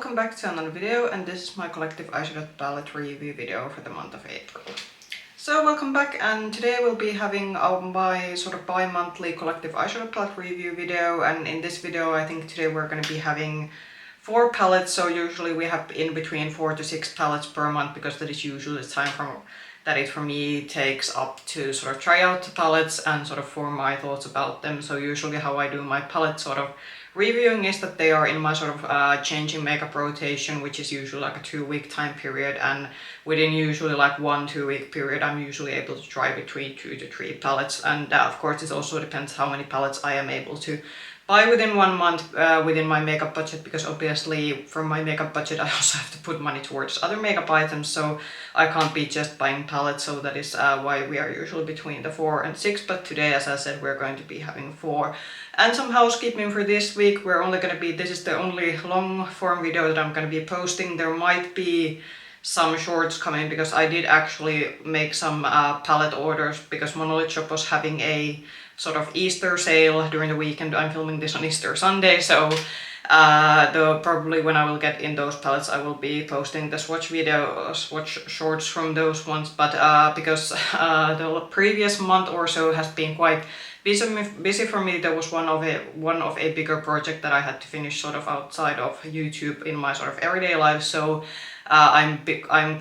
welcome back to another video, and this is my collective eyeshadow palette review video for the month of April. So welcome back, and today we'll be having my sort of bi-monthly collective eyeshadow palette review video, and in this video I think today we're going to be having 4 palettes. So usually we have in between 4 to 6 palettes per month, because that is usually the time that it for me takes up to sort of try out the palettes and sort of form my thoughts about them. So usually how I do my palette sort of reviewing is that they are in my sort of changing makeup rotation, which is usually like a 2-week time period, and within usually like 1-2 week period I'm usually able to try between 2 to 3 palettes. And of course it also depends how many palettes I am able to buy within 1 month within my makeup budget, because obviously from my makeup budget I also have to put money towards other makeup items, so I can't be just buying palettes. So that is why we are usually between the 4 and 6, but today, as I said, we're going to be having 4. And some housekeeping for this week. We're only going to be, this is the only long form video that I'm going to be posting. There might be some shorts coming, because I did actually make some palette orders, because Monolith Shop was having a sort of Easter sale during the weekend. I'm filming this on Easter Sunday, so probably when I will get in those palettes I will be posting the swatch shorts from those ones. But because the previous month or so has been quite busy for me, there was one of a bigger project that I had to finish sort of outside of YouTube in my sort of everyday life. So I'm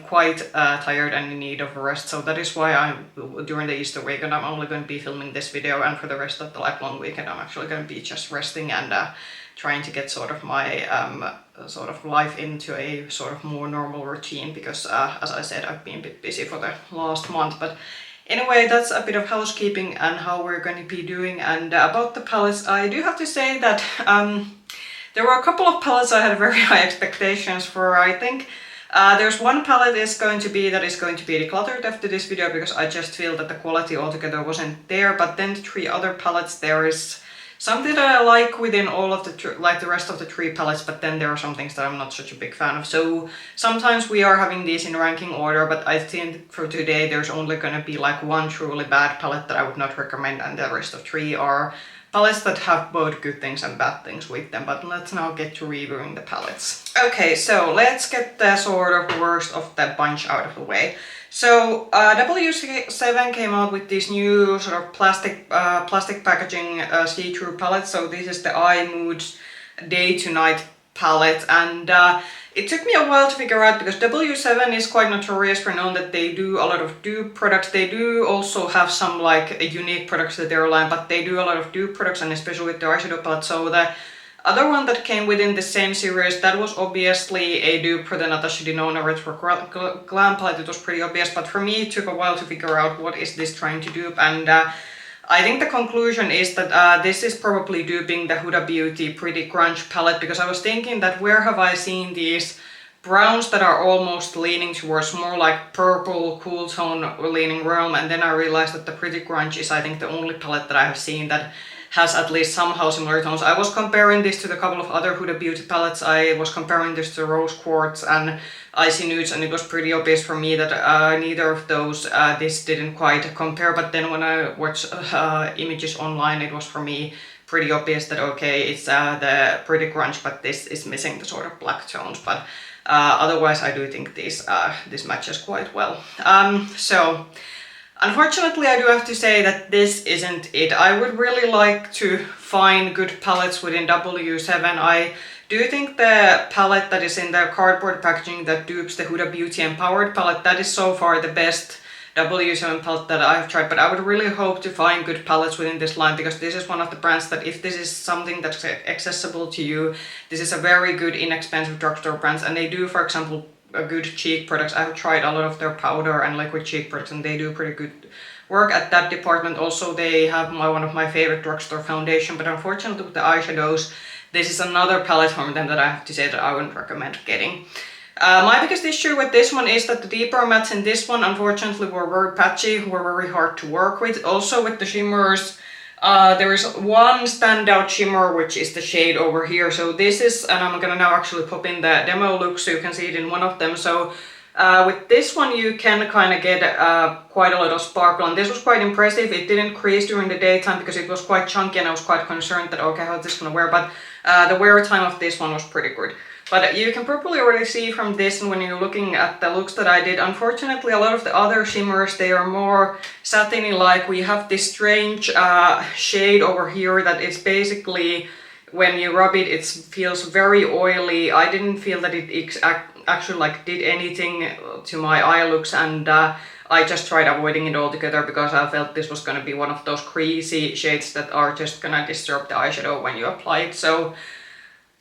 quite tired and in need of a rest, so that is why during the Easter weekend I'm only going to be filming this video, and for the rest of the long weekend I'm actually going to be just resting and trying to get sort of my sort of life into a sort of more normal routine, because as I said, I've been a bit busy for the last month. But anyway, that's a bit of housekeeping and how we're going to be doing. And about the palettes, I do have to say that there were a couple of palettes I had very high expectations for. I think there's one palette that is going to be decluttered after this video, because I just feel that the quality altogether wasn't there. But then the 3 other palettes, there is something that I like within all of the rest of the 3 palettes, but then there are some things that I'm not such a big fan of. So sometimes we are having these in ranking order, but I think for today there's only going to be like 1 truly bad palette that I would not recommend, and the rest of 3 are palettes that have both good things and bad things with them. But let's now get to reviewing the palettes. Okay, so let's get the sort of worst of the bunch out of the way. So W7 came out with this new sort of plastic packaging see-through palette. So this is the Eye Moods Day to Night palette, and it took me a while to figure out, because W7 is quite notorious for known that they do a lot of dupe products. They do also have some like unique products that they're line, but they do a lot of dupe products, and especially with the eyeshadow palette. So the other one that came within the same series, that was obviously a dupe for the Natasha Denona Retro Glam palette. It was pretty obvious, but for me it took a while to figure out what is this trying to dupe, and I think the conclusion is that this is probably duping the Huda Beauty Pretty Crunch palette, because I was thinking that where have I seen these browns that are almost leaning towards more like purple, cool tone leaning realm, and then I realized that the Pretty Crunch is, I think, the only palette that I have seen that has at least somehow similar tones. I was comparing this to a couple of other Huda Beauty palettes. I was comparing this to Rose Quartz and Icy Nudes, and it was pretty obvious for me that neither of those, this didn't quite compare. But then when I watched images online, it was for me pretty obvious that okay, it's the Pretty Crunch, but this is missing the sort of black tones. But otherwise I do think this matches quite well. So unfortunately, I do have to say that this isn't it. I would really like to find good palettes within W7. I do think the palette that is in the cardboard packaging that dupes the Huda Beauty Empowered palette, that is so far the best W7 palette that I've tried. But I would really hope to find good palettes within this line, because this is one of the brands that if this is something that's accessible to you, this is a very good inexpensive drugstore brand. And they do, for example, a good cheek products. I've tried a lot of their powder and liquid cheek products, and they do pretty good work at that department. Also, they have one of my favorite drugstore foundation, but unfortunately with the eyeshadows, this is another palette from them that I have to say that I wouldn't recommend getting. My biggest issue with this one is that the deeper mattes in this one unfortunately were very patchy, were very hard to work with. Also with the shimmers, there is one standout shimmer, which is the shade over here. So this is, and I'm gonna now actually pop in the demo look so you can see it in one of them. So with this one you can kind of get quite a lot of sparkle, and this was quite impressive. It didn't crease during the daytime because it was quite chunky, and I was quite concerned that okay, how is this gonna wear, but the wear time of this one was pretty good. But you can probably already see from this and when you're looking at the looks that I did, unfortunately a lot of the other shimmers, they are more satiny-like. We have this strange shade over here that is basically, when you rub it, it feels very oily. I didn't feel that it actually like did anything to my eye looks, and I just tried avoiding it altogether because I felt this was going to be one of those creasy shades that are just gonna disturb the eyeshadow when you apply it. So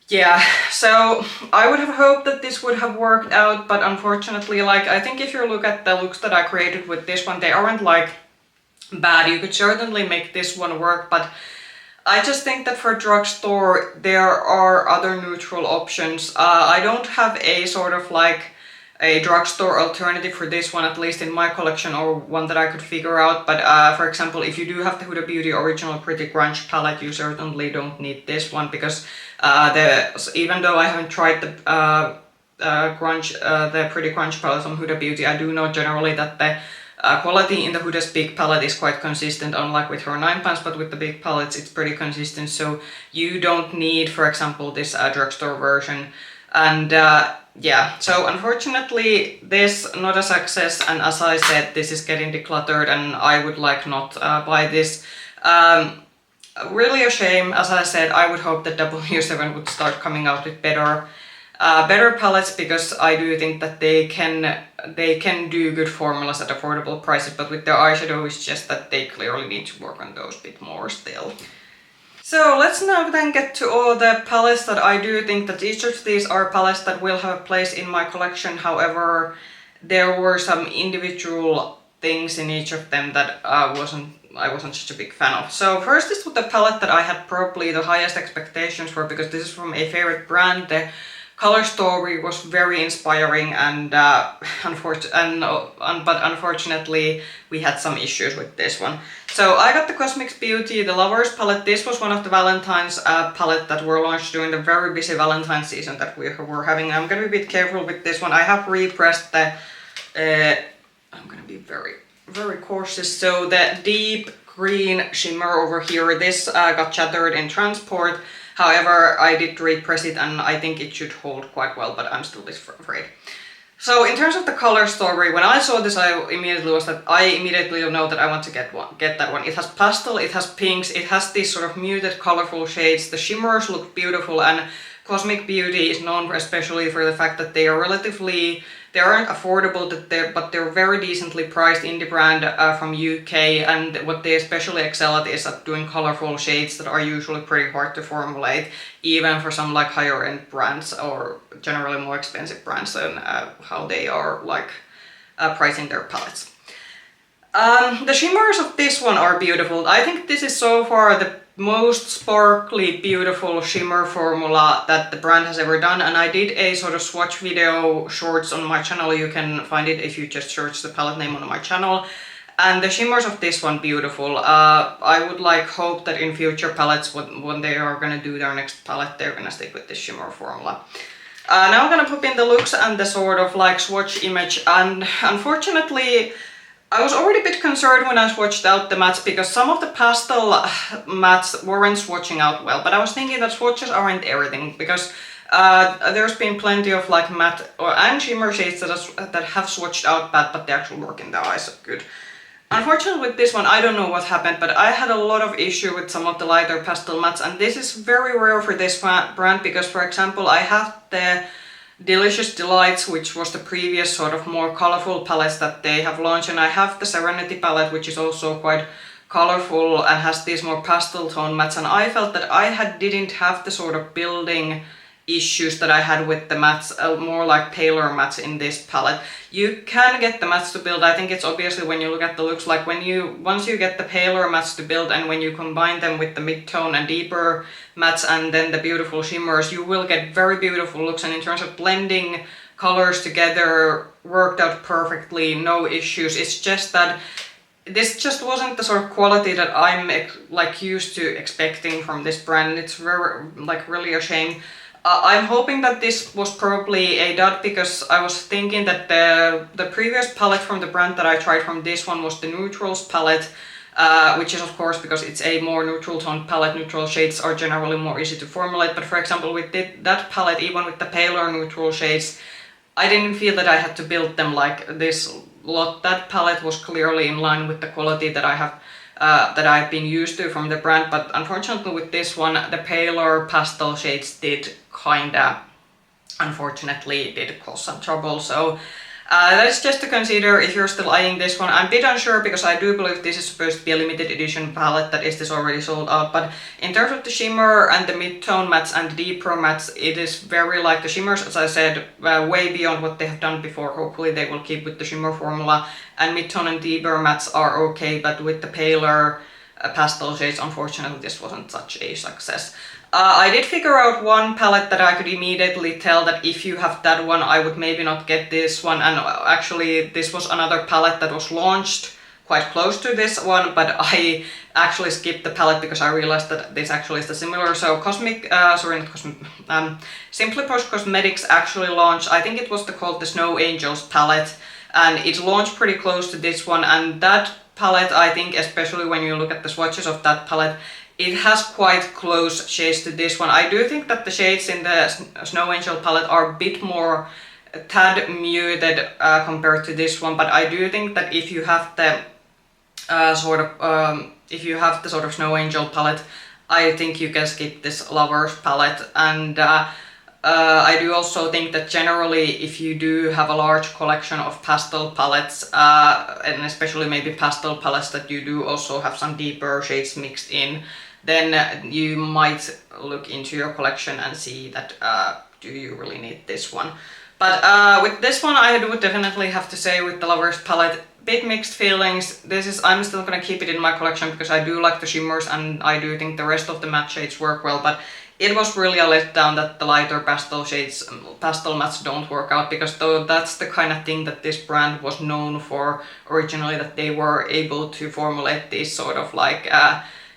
yeah, so I would have hoped that this would have worked out, but unfortunately, like, I think if you look at the looks that I created with this one, they aren't like bad. You could certainly make this one work, but I just think that for drugstore there are other neutral options. I don't have a sort of like a drugstore alternative for this one, at least in my collection, or one that I could figure out. But for example, if you do have the Huda Beauty Original Pretty Grunge palette, you certainly don't need this one, because even though I haven't tried the the Pretty Grunge palette from Huda Beauty, I do know generally that the quality in the Huda's big palette is quite consistent, unlike with her 9 pans, but with the big palettes it's pretty consistent, so you don't need, for example, this drugstore version. And yeah, so unfortunately this not a success, and as I said, this is getting decluttered and I would like not buy this. Really a shame. As I said, I would hope that W7 would start coming out with better palettes, because I do think that they can do good formulas at affordable prices, but with their eyeshadow it's just that they clearly need to work on those a bit more still. So let's now then get to all the palettes that I do think that each of these are palettes that will have a place in my collection. However, there were some individual things in each of them that I wasn't such a big fan of. So first is with the palette that I had probably the highest expectations for, because this is from a favorite brand. The color story was very inspiring, and but unfortunately we had some issues with this one. So I got the Cosmic Beauty, the Lovers palette. This was one of the Valentine's palette that were launched during the very busy Valentine's season that we were having. I'm gonna be a bit careful with this one. I have repressed the I'm gonna be very, very cautious. So the deep green shimmer over here, this got shattered in transport. However, I did repress it and I think it should hold quite well, but I'm still afraid. So in terms of the color story, when I saw this, I immediately know that I want to get that one. It has pastel, it has pinks, it has these sort of muted colorful shades. The shimmers look beautiful, and Cosmic Beauty is known especially for the fact that they are they aren't affordable, but they're very decently priced indie brand from UK, and what they especially excel at is at doing colorful shades that are usually pretty hard to formulate, even for some like higher end brands or generally more expensive brands, and how they are like pricing their palettes. The shimmers of this one are beautiful. I think this is so far the most sparkly, beautiful shimmer formula that the brand has ever done, and I did a sort of swatch video shorts on my channel. You can find it if you just search the palette name on my channel. And the shimmers of this one, beautiful. I would like hope that in future palettes, when they are gonna do their next palette, they're gonna stick with this shimmer formula. Now I'm gonna pop in the looks and the sort of like swatch image, and unfortunately I was already a bit concerned when I swatched out the mattes, because some of the pastel mattes weren't swatching out well, but I was thinking that swatches aren't everything, because there's been plenty of like matte and shimmer shades that have swatched out bad, but they actually work in the eyes good. Unfortunately with this one, I don't know what happened, but I had a lot of issue with some of the lighter pastel mattes, and this is very rare for this brand, because for example I have the Delicious Delights, which was the previous sort of more colorful palettes that they have launched, and I have the Serenity palette, which is also quite colorful and has these more pastel tone mattes, and I felt that I didn't have the sort of building issues that I had with the mattes, more like paler mattes in this palette. You can get the mattes to build. I think it's obviously when you look at the looks, like once you get the paler mattes to build and when you combine them with the mid-tone and deeper mattes and then the beautiful shimmers, you will get very beautiful looks, and in terms of blending colors together, worked out perfectly, no issues. It's just that this just wasn't the sort of quality that I'm like used to expecting from this brand. It's very, like, really a shame. I'm hoping that this was probably a dud, because I was thinking that the previous palette from the brand that I tried from this one was the Neutrals palette, which is of course because it's a more neutral tone palette. Neutral shades are generally more easy to formulate, but for example with that palette, even with the paler neutral shades, I didn't feel that I had to build them like this lot. That palette was clearly in line with the quality that I've been used to from the brand, but unfortunately with this one, the paler pastel shades did kinda, unfortunately, did cause some trouble. So that's just to consider if you're still eyeing this one. I'm a bit unsure because I do believe this is supposed to be a limited edition palette that is already sold out, but in terms of the shimmer and the mid-tone mattes and deeper mattes, it is very like the shimmers, as I said, way beyond what they have done before. Hopefully they will keep with the shimmer formula, and mid-tone and deeper mattes are okay, but with the paler pastel shades, unfortunately this wasn't such a success. I did figure out one palette that I could immediately tell that if you have that one, I would maybe not get this one, and actually this was another palette that was launched quite close to this one, but I actually skipped the palette because I realized that this actually is the similar. So Simply Posh Cosmetics actually launched, I think it was called the Snow Angels palette, and it launched pretty close to this one, and that palette, I think, especially when you look at the swatches of that palette, it has quite close shades to this one. I do think that the shades in the Snow Angel palette are a bit more tad muted compared to this one, but I do think that if you have the sort of Snow Angel palette, I think you can skip this Lovers palette. And I do also think that generally if you do have a large collection of pastel palettes, and especially maybe pastel palettes that you do also have some deeper shades mixed in, then you might look into your collection and see that do you really need this one. But with this one, I would definitely have to say with the Lovers palette, bit mixed feelings. I'm still gonna keep it in my collection because I do like the shimmers and I do think the rest of the matte shades work well, but it was really a letdown that the lighter pastel shades, pastel mattes don't work out, because though that's the kind of thing that this brand was known for originally, that they were able to formulate these sort of like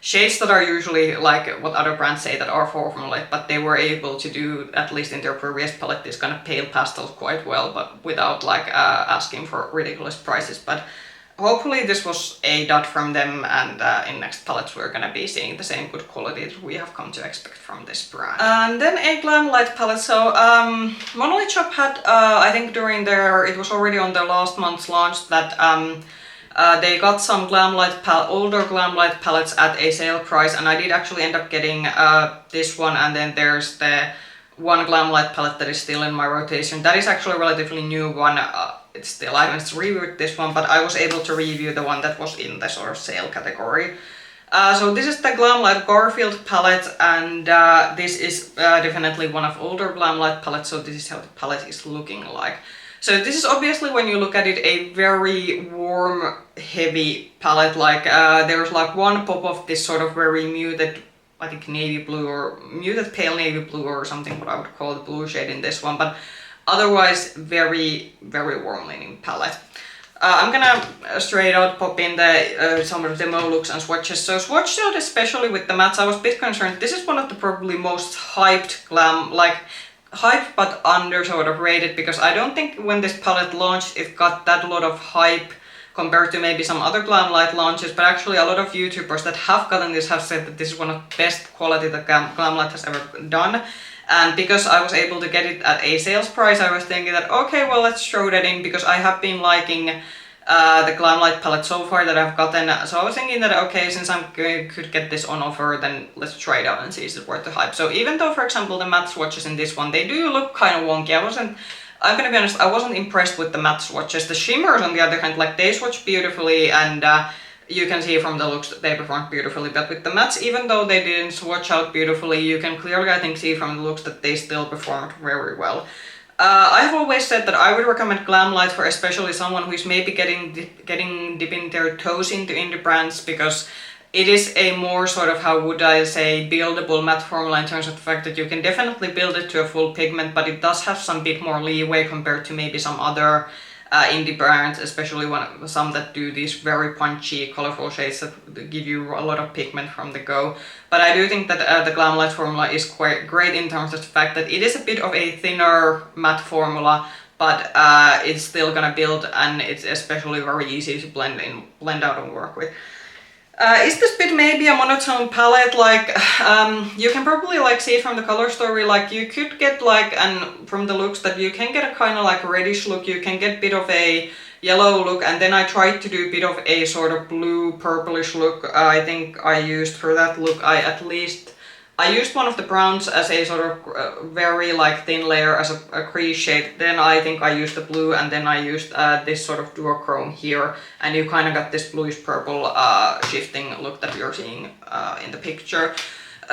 shades that are usually like what other brands say that are formulate, but they were able to do, at least in their previous palette, this kind of pale pastels quite well, but without like asking for ridiculous prices. But hopefully this was a dud from them, and in next palettes we're gonna be seeing the same good quality that we have come to expect from this brand. And then a Glamlite palette. So Monolith Shop had, I think during it was already on their last month's launch, that they got some older Glamlite palettes at a sale price, and I did actually end up getting this one, and then there's the one Glamlite palette that is still in my rotation. That is actually a relatively new one. I haven't reviewed this one, but I was able to review the one that was in the sort of sale category. So this is the Glamlite Garfield palette, and this is definitely one of older Glamlite palettes, so this is how the palette is looking like. So this is obviously, when you look at it, a very warm, heavy palette. Like there's like one pop of this sort of very muted, I think navy blue, or muted pale navy blue or something, what I would call the blue shade in this one, but otherwise very, very warm leaning palette. I'm gonna straight out pop in the some of the demo looks and swatches. So swatch out, especially with the mattes, I was a bit concerned. This is one of the probably most hyped hyped but under sort of rated, because I don't think when this palette launched it got that lot of hype compared to maybe some other Glamlite launches, but actually a lot of YouTubers that have gotten this have said that this is one of the best quality that Glamlite has ever done. And because I was able to get it at a sales price, I was thinking that okay, well, let's throw that in, because I have been liking the Glamlite palette so far that I've gotten. So I was thinking that okay, since I could get this on offer, then let's try it out and see is it worth the hype. So even though, for example, the matte swatches in this one, they do look kind of wonky, I'm gonna be honest, I wasn't impressed with the matte swatches. The shimmers, on the other hand, like they swatch beautifully, and you can see from the looks that they performed beautifully. But with the mattes, even though they didn't swatch out beautifully, you can clearly, I think, see from the looks that they still performed very well. I have always said that I would recommend Glamlite for especially someone who is maybe dipping their toes into indie brands, because it is a more sort of, how would I say, buildable matte formula in terms of the fact that you can definitely build it to a full pigment, but it does have some bit more leeway compared to maybe some other indie brands, especially some that do these very punchy, colorful shades that give you a lot of pigment from the go. But I do think that the Glamlite formula is quite great in terms of the fact that it is a bit of a thinner matte formula, but it's still gonna build, and it's especially very easy to blend out and work with. Is this bit maybe a monotone palette? Like, you can probably like see from the color story, like you could get like, and from the looks that you can get a kind of like reddish look, you can get a bit of a yellow look, and then I tried to do a bit of a sort of blue purplish look. I think I used for that look, I used one of the browns as a sort of very like thin layer as a crease shade. Then I think I used the blue, and then I used this sort of duochrome here, and you kind of got this bluish purple shifting look that you're seeing in the picture.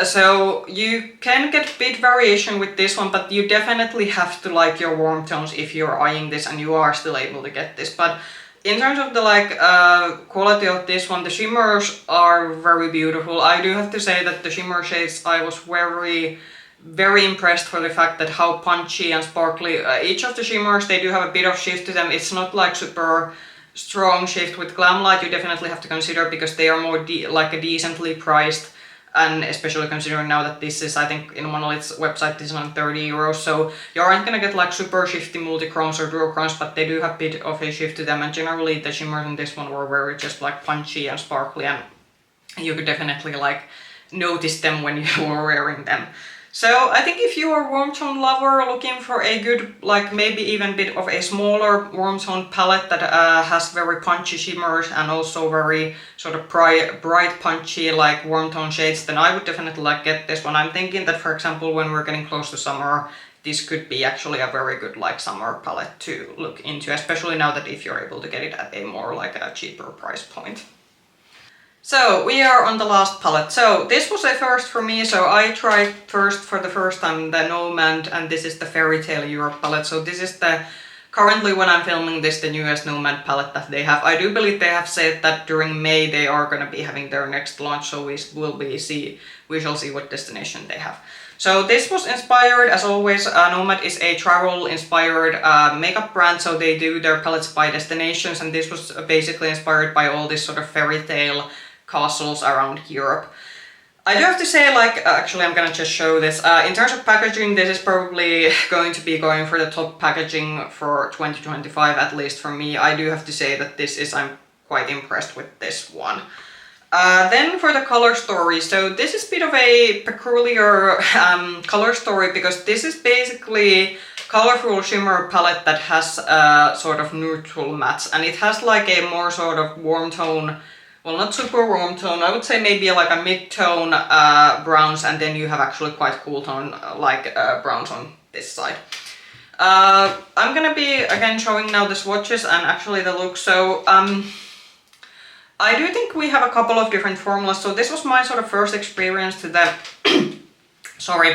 So you can get a bit variation with this one, but you definitely have to like your warm tones if you're eyeing this, and you are still able to get this. But in terms of the like quality of this one, the shimmers are very beautiful. I do have to say that the shimmer shades, I was very impressed for the fact that how punchy and sparkly each of the shimmers, they do have a bit of shift to them. It's not like super strong shift with Glamlite. You definitely have to consider, because they are more like a decently priced, and especially considering now that this is, I think in Monolith's website, this is on 30 euros, so you aren't gonna get like super shifty multi-chromes or duochromes, but they do have a bit of a shift to them, and generally the shimmers in this one were very just like punchy and sparkly, and you could definitely like notice them when you were wearing them. So I think if you are a warm tone lover looking for a good, like maybe even bit of a smaller warm tone palette that has very punchy shimmers and also very sort of bright punchy like warm tone shades, then I would definitely like get this one. I'm thinking that, for example, when we're getting close to summer, this could be actually a very good like summer palette to look into, especially now that if you're able to get it at a more like a cheaper price point. So we are on the last palette. So this was a first for me, so I tried for the first time the Nomad, and this is the Fairy Tale Europe palette. So this is the, currently when I'm filming this, the newest Nomad palette that they have. I do believe they have said that during May they are gonna be having their next launch, so we shall see what destination they have. So this was inspired, as always, Nomad is a travel inspired makeup brand, so they do their palettes by destinations, and this was basically inspired by all this sort of fairy tale castles around Europe. I do have to say, like, actually I'm gonna just show this. In terms of packaging, this is probably going to be going for the top packaging for 2025, at least for me. I do have to say that I'm quite impressed with this one. Then for the color story, so this is a bit of a peculiar color story, because this is basically colorful shimmer palette that has sort of neutral mattes, and it has like a more sort of warm tone, well, not super warm tone, I would say maybe like a mid-tone browns, and then you have actually quite cool tone like browns on this side. I'm gonna be again showing now the swatches and actually the look. So I do think we have a couple of different formulas. So this was my sort of first experience to the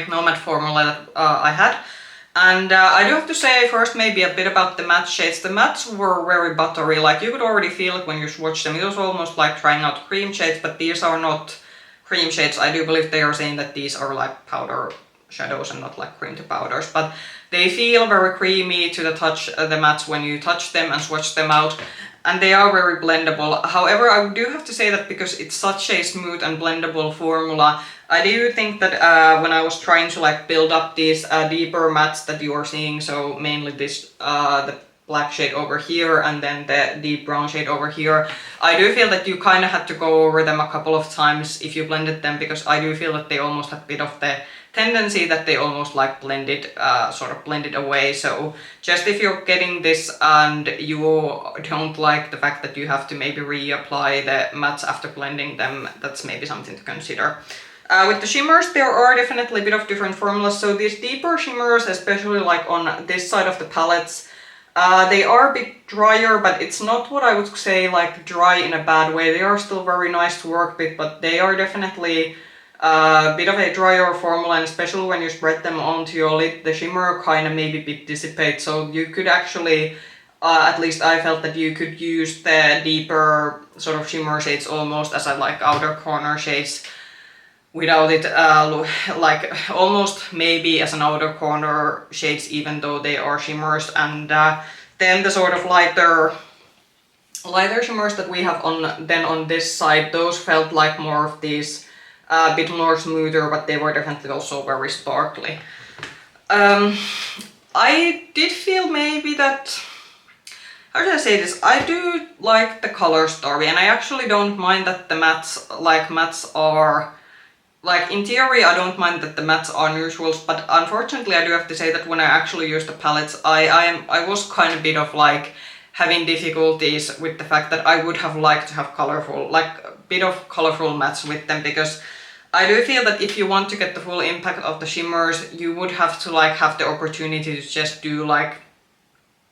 Nomad formula that I had. And I do have to say first maybe a bit about the matte shades. The mattes were very buttery, like you could already feel it when you swatched them. It was almost like trying out cream shades, but these are not cream shades. I do believe they are saying that these are like powder shadows and not like cream to powders, but they feel very creamy to the touch, the mattes, when you touch them and swatch them out. And they are very blendable. However, I do have to say that because it's such a smooth and blendable formula, I do think that when I was trying to like build up these deeper mattes that you are seeing, so mainly this the black shade over here and then the deep brown shade over here, I do feel that you kind of had to go over them a couple of times if you blended them, because I do feel that they almost had a bit of the tendency that they almost like blended away. So just if you're getting this and you don't like the fact that you have to maybe reapply the mattes after blending them, that's maybe something to consider. With the shimmers, there are definitely a bit of different formulas. So these deeper shimmers, especially like on this side of the palettes, they are a bit drier, but it's not what I would say like dry in a bad way. They are still very nice to work with, but they are definitely a bit of a drier formula, and especially when you spread them onto your lid, the shimmer kind of maybe a bit dissipates. So you could actually, at least I felt that you could use the deeper sort of shimmer shades almost as a like outer corner shades, without it like almost maybe as an outer corner shades, even though they are shimmers. And then the sort of lighter shimmers that we have on this side, those felt like more of these a bit more smoother, but they were definitely also very sparkly. I did feel maybe that how should I say this? I do like the color story, and I actually don't mind that the mattes are, like, in theory I don't mind that the mattes are neutrals, but unfortunately I do have to say that when I actually use the palettes, I was kind of a bit of like having difficulties with the fact that I would have liked to have colorful, like a bit of colorful mattes with them, because I do feel that if you want to get the full impact of the shimmers, you would have to like have the opportunity to just do like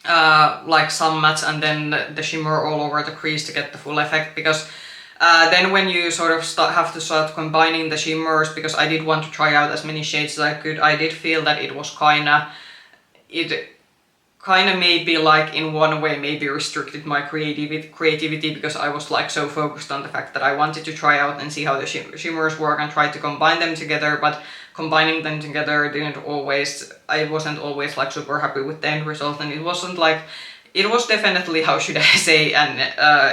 some mattes and then the shimmer all over the crease to get the full effect, because then when you sort of have to start combining the shimmers, because I did want to try out as many shades as I could, I did feel that it was kind of maybe like in one way maybe restricted my creativity, because I was like so focused on the fact that I wanted to try out and see how the shimmers work and try to combine them together, but combining them together I wasn't always like super happy with the end result, and it wasn't like, it was definitely, how should I say, an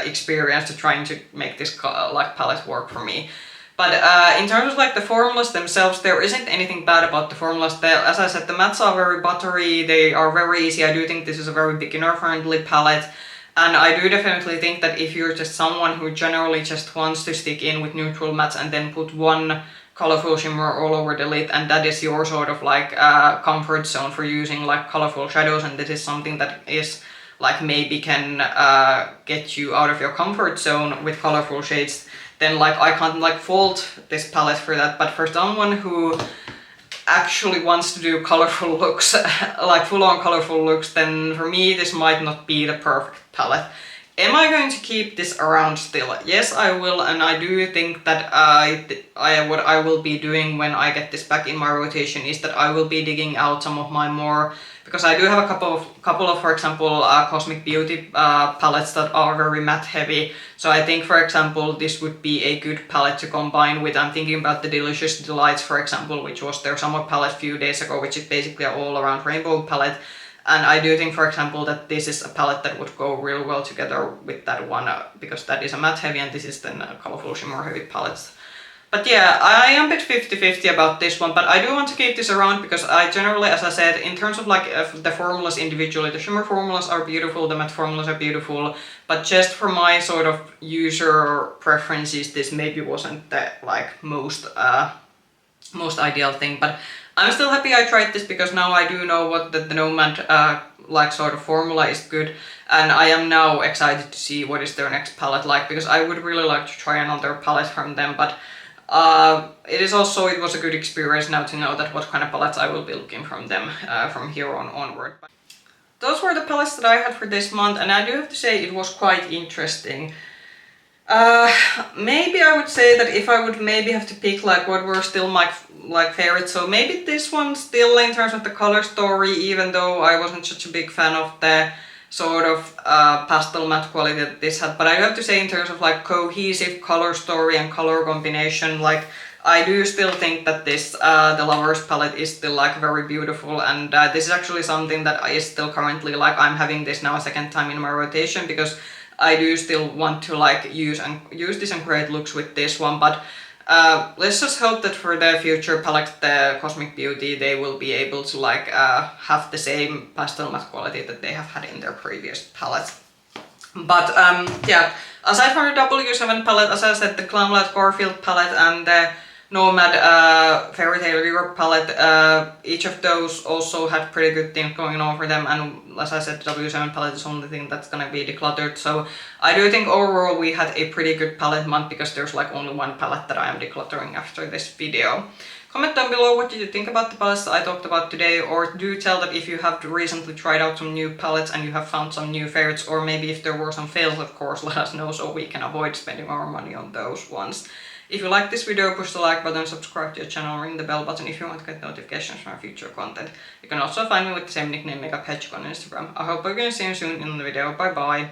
experience to trying to make this like palette work for me. But in terms of like the formulas themselves, there isn't anything bad about the formulas. As I said, the mattes are very buttery, they are very easy. I do think this is a very beginner-friendly palette. And I do definitely think that if you're just someone who generally just wants to stick in with neutral mattes and then put one colorful shimmer all over the lid, and that is your sort of like comfort zone for using like colorful shadows, and this is something that is like maybe can get you out of your comfort zone with colorful shades, then like I can't like fault this palette for that. But for someone who actually wants to do colorful looks, like full-on colorful looks, then for me this might not be the perfect palette. Am I going to keep this around still? Yes, I will, and I do think that what I will be doing when I get this back in my rotation is that I will be digging out some of my more, because I do have a couple of, for example, Cosmic Beauty palettes that are very matte heavy. So I think, for example, this would be a good palette to combine with. I'm thinking about the Delicious Delights, for example, which was their summer palette a few days ago, which is basically an all-around rainbow palette. And I do think, for example, that this is a palette that would go real well together with that one, because that is a matte heavy and this is then a colorful shimmer heavy palette. But yeah, I am a bit 50-50 about this one, but I do want to keep this around because I generally, as I said, in terms of like the formulas individually, the shimmer formulas are beautiful, the matte formulas are beautiful, but just for my sort of user preferences, this maybe wasn't the like most ideal thing. But I'm still happy I tried this, because now I do know what the Nomad like sort of formula is good, and I am now excited to see what is their next palette like, because I would really like to try another palette from them. But it was a good experience now to know that what kind of palettes I will be looking from them from here onward. But those were the palettes that I had for this month, and I do have to say it was quite interesting. Maybe I would say that if I would maybe have to pick like what were still my like favorites, so maybe this one still in terms of the color story, even though I wasn't such a big fan of the sort of pastel matte quality that this had. But I have to say, in terms of like cohesive color story and color combination, like I do still think that this the Lovers palette is still like very beautiful, and this is actually something that is still currently like I'm having this now a second time in my rotation, because I do still want to like use this and create looks with this one. But let's just hope that for the future palette, the Cosmic Beauty, they will be able to like have the same pastel matte quality that they have had in their previous palettes. But yeah, aside from the W7 palette, as I said, the Glamlite Garfield palette and the Nomad Fairy Tale Europe palette, each of those also had pretty good things going on for them, and as I said, the W7 palette is the only thing that's gonna be decluttered. So I do think overall we had a pretty good palette month, because there's like only one palette that I am decluttering after this video. Comment down below what you think about the palettes that I talked about today, or do tell that if you have recently tried out some new palettes and you have found some new favorites, or maybe if there were some fails, of course, let us know so we can avoid spending our money on those ones. If you like this video, push the like button, subscribe to the channel, ring the bell button if you want to get notifications from our future content. You can also find me with the same nickname, Makeup Hedgehog, on Instagram. I hope we're gonna see you soon in the video. Bye bye!